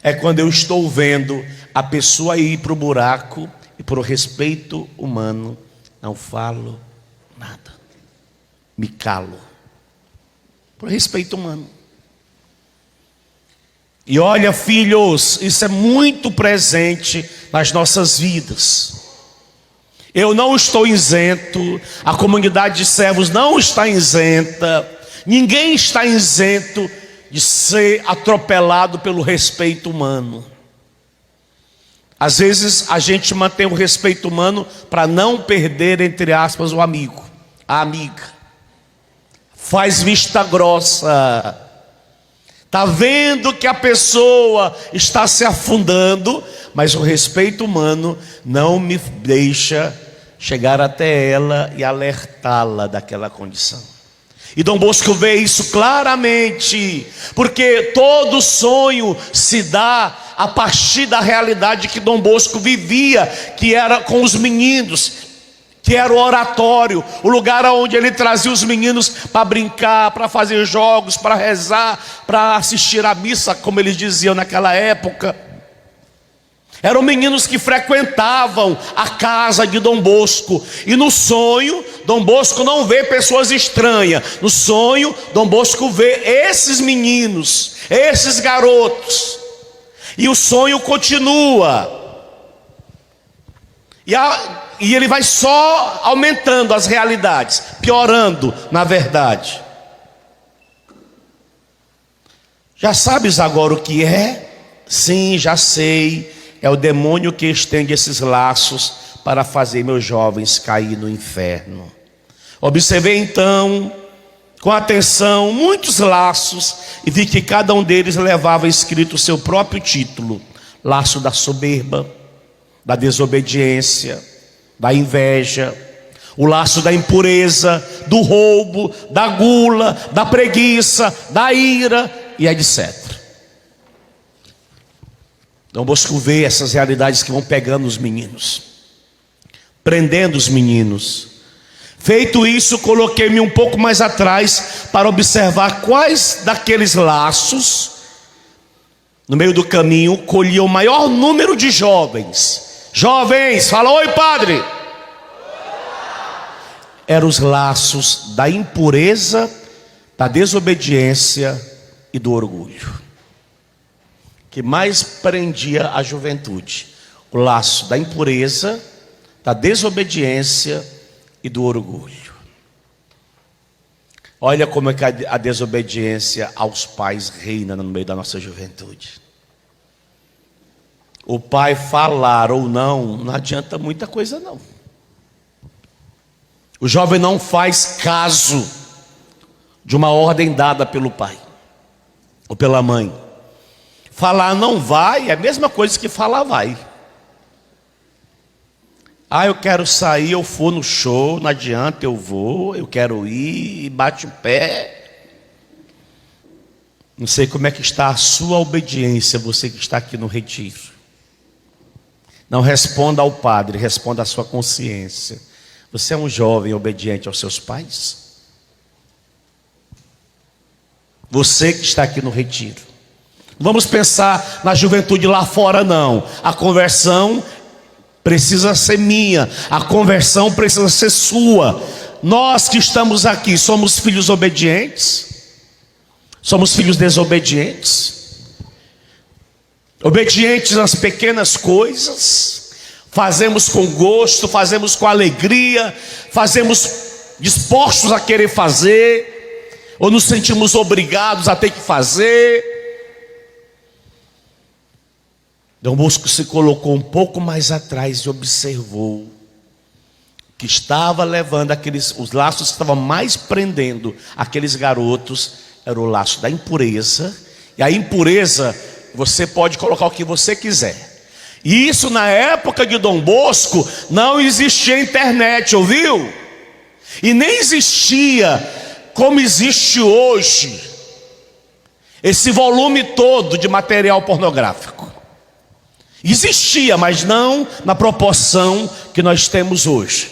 É quando eu estou vendo a pessoa ir para o buraco e por respeito humano não falo nada. Me calo. Por respeito humano. E olha, filhos, isso é muito presente nas nossas vidas. Eu não estou isento, a comunidade de servos não está isenta, ninguém está isento de ser atropelado pelo respeito humano. Às vezes a gente mantém o respeito humano para não perder, entre aspas, o amigo, a amiga. Faz vista grossa. Está vendo que a pessoa está se afundando, mas o respeito humano não me deixa chegar até ela e alertá-la daquela condição. E Dom Bosco vê isso claramente, porque todo sonho se dá a partir da realidade que Dom Bosco vivia, que era com os meninos, que era o oratório, o lugar onde ele trazia os meninos para brincar, para fazer jogos, para rezar, para assistir à missa, como eles diziam naquela época. Eram meninos que frequentavam a casa de Dom Bosco. E no sonho, Dom Bosco não vê pessoas estranhas. No sonho, Dom Bosco vê esses meninos, esses garotos. E o sonho continua. E ele vai só aumentando as realidades, piorando na verdade. Já sabes agora o que é? Sim, já sei. É o demônio que estende esses laços para fazer meus jovens cair no inferno. Observei então, com atenção, muitos laços e vi que cada um deles levava escrito o seu próprio título: laço da soberba, da desobediência, da inveja, o laço da impureza, do roubo, da gula, da preguiça, da ira e etc. Dom Bosco vê essas realidades que vão pegando os meninos, prendendo os meninos. Feito isso, coloquei-me um pouco mais atrás para observar quais daqueles laços, no meio do caminho, colhiam o maior número de jovens. Jovens, fala oi padre. Eram os laços da impureza, da desobediência e do orgulho, que mais prendia a juventude. O laço da impureza, da desobediência e do orgulho. Olha como é que a desobediência aos pais reina no meio da nossa juventude. O pai falar ou não, não adianta muita coisa não. O jovem não faz caso de uma ordem dada pelo pai ou pela mãe. Falar não vai é a mesma coisa que falar vai. Ah, eu quero sair, eu for no show, não adianta, eu vou, eu quero ir, e bate o pé. Não sei como é que está a sua obediência, você que está aqui no retiro. Não responda ao padre, responda à sua consciência. Você é um jovem obediente aos seus pais? Você que está aqui no retiro. Vamos pensar na juventude lá fora não. A conversão precisa ser minha, a conversão precisa ser sua. Nós que estamos aqui, somos filhos obedientes? Somos filhos desobedientes? Obedientes nas pequenas coisas? Fazemos com gosto, fazemos com alegria, fazemos dispostos a querer fazer, ou nos sentimos obrigados a ter que fazer? Dom Bosco se colocou um pouco mais atrás e observou que estava levando os laços que estavam mais prendendo aqueles garotos, era o laço da impureza. E a impureza, você pode colocar o que você quiser. E isso na época de Dom Bosco não existia internet, ouviu? E nem existia como existe hoje esse volume todo de material pornográfico. Existia, mas não na proporção que nós temos hoje.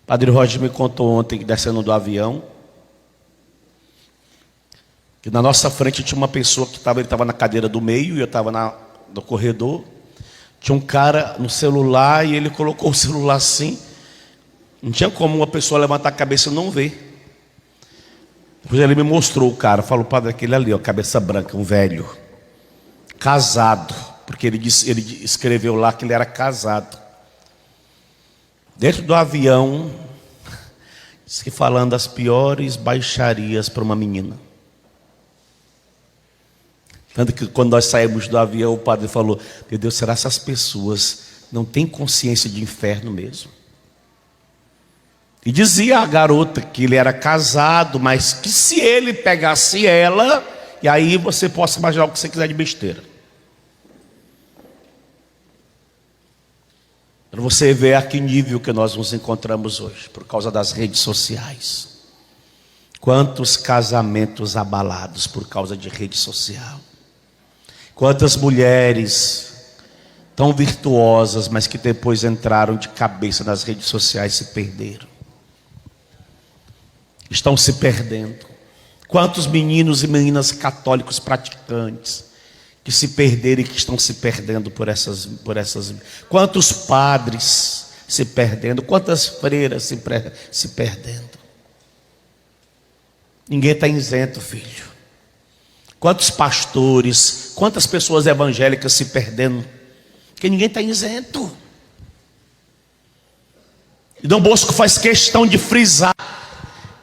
Padre Roger me contou ontem que descendo do avião, que na nossa frente tinha uma pessoa que ele estava na cadeira do meio e eu estava no corredor. Tinha um cara no celular e ele colocou o celular assim. Não tinha como uma pessoa levantar a cabeça e não ver. Depois ele me mostrou o cara, falou: padre, aquele ali, ó, cabeça branca, um velho, casado, porque ele escreveu lá que ele era casado. Dentro do avião, disse que falando as piores baixarias para uma menina. Tanto que quando nós saímos do avião, o padre falou: meu Deus, será que essas pessoas não têm consciência de inferno mesmo? E dizia a garota que ele era casado, mas que se ele pegasse ela, e aí você possa imaginar o que você quiser de besteira. Para você ver a que nível que nós nos encontramos hoje, por causa das redes sociais. Quantos casamentos abalados por causa de rede social. Quantas mulheres tão virtuosas, mas que depois entraram de cabeça nas redes sociais e se perderam. Estão se perdendo. Quantos meninos e meninas católicos praticantes que se perderam e que estão se perdendo por essas. Quantos padres se perdendo, quantas freiras se perdendo. Ninguém está isento, filho. Quantos pastores, quantas pessoas evangélicas se perdendo, porque ninguém está isento. E Dom Bosco faz questão de frisar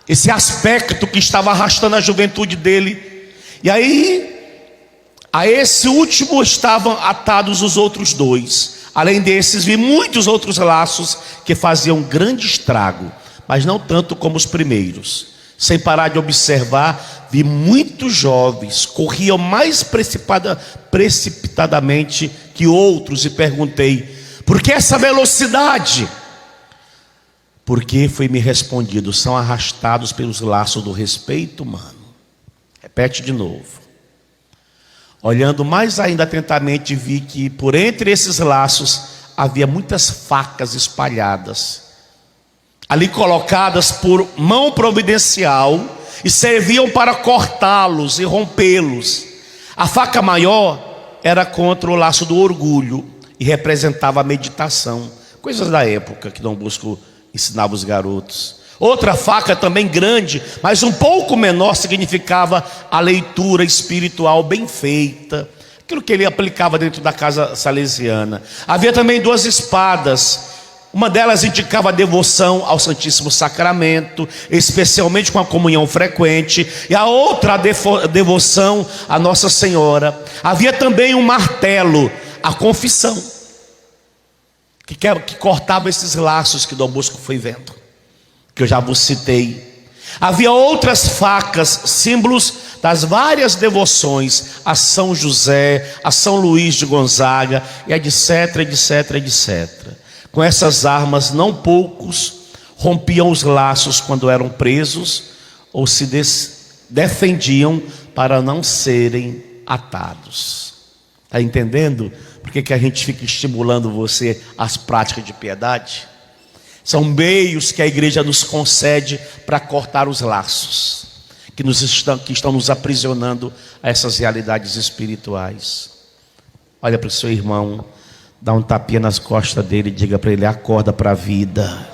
esse aspecto que estava arrastando a juventude dele. E aí, a esse último estavam atados os outros dois. Além desses, vi muitos outros laços que faziam grande estrago, mas não tanto como os primeiros. Sem parar de observar, vi muitos jovens, corriam mais precipitadamente que outros, e perguntei: por que essa velocidade? Porque foi-me respondido: são arrastados pelos laços do respeito humano. Repete de novo. Olhando mais ainda atentamente, vi que por entre esses laços havia muitas facas espalhadas, ali colocadas por mão providencial, e serviam para cortá-los e rompê-los. A faca maior era contra o laço do orgulho e representava a meditação, coisas da época que Dom Bosco ensinava os garotos. Outra faca também grande, mas um pouco menor, significava a leitura espiritual bem feita, aquilo que ele aplicava dentro da casa salesiana. Havia também duas espadas. Uma delas indicava a devoção ao Santíssimo Sacramento, especialmente com a comunhão frequente, e a outra a devoção à Nossa Senhora. Havia também um martelo, a confissão, que cortava esses laços que Dom Bosco foi vendo, que eu já vos citei. Havia outras facas, símbolos das várias devoções a São José, a São Luís de Gonzaga, e etc, etc, etc. Com essas armas, não poucos rompiam os laços quando eram presos, ou se defendiam para não serem atados. Está entendendo? Por que a gente fica estimulando você às práticas de piedade? São meios que a igreja nos concede para cortar os laços que estão nos aprisionando a essas realidades espirituais. Olha para o seu irmão, dá um tapinha nas costas dele e diga para ele: acorda para a vida.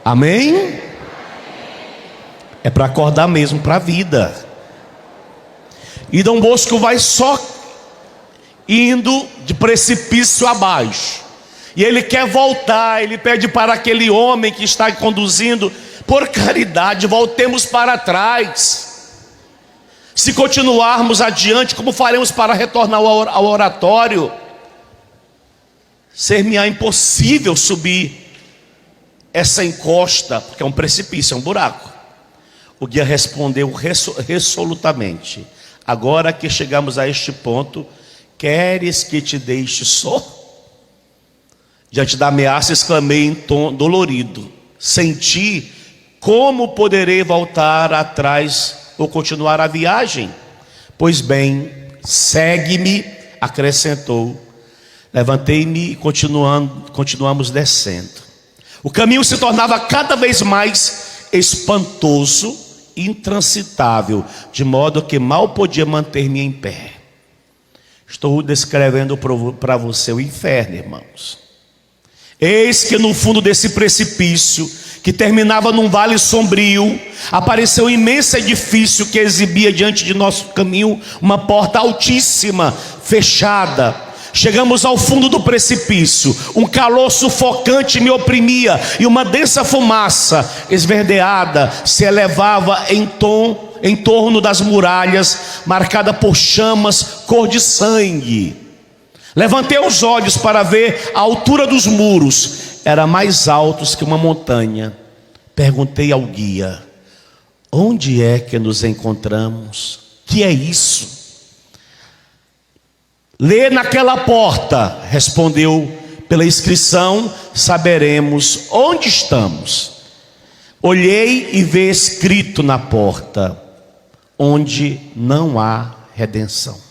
Amém? É para acordar mesmo para a vida. E Dom Bosco vai só indo de precipício abaixo, e ele quer voltar. Ele pede para aquele homem que está conduzindo: por caridade, voltemos para trás. Se continuarmos adiante, como faremos para retornar ao oratório? Ser-me-á impossível subir essa encosta, porque é um precipício, é um buraco. O guia respondeu resolutamente: agora que chegamos a este ponto, queres que te deixe só? Diante da ameaça, exclamei em tom dolorido: sem ti, como poderei voltar atrás ou continuar a viagem? Pois bem, segue-me, acrescentou. Levantei-me e continuamos descendo. O caminho se tornava cada vez mais espantoso, intransitável, de modo que mal podia manter-me em pé. Estou descrevendo para você o inferno, irmãos. Eis que no fundo desse precipício, que terminava num vale sombrio, apareceu um imenso edifício que exibia diante de nosso caminho uma porta altíssima, fechada. Chegamos ao fundo do precipício, um calor sufocante me oprimia, e uma densa fumaça esverdeada se elevava em torno das muralhas, marcada por chamas cor de sangue. Levantei os olhos para ver a altura dos muros, eram mais altos que uma montanha. Perguntei ao guia: onde é que nos encontramos? Que é isso? Lê naquela porta, respondeu, pela inscrição saberemos onde estamos. Olhei e vi escrito na porta: onde não há redenção.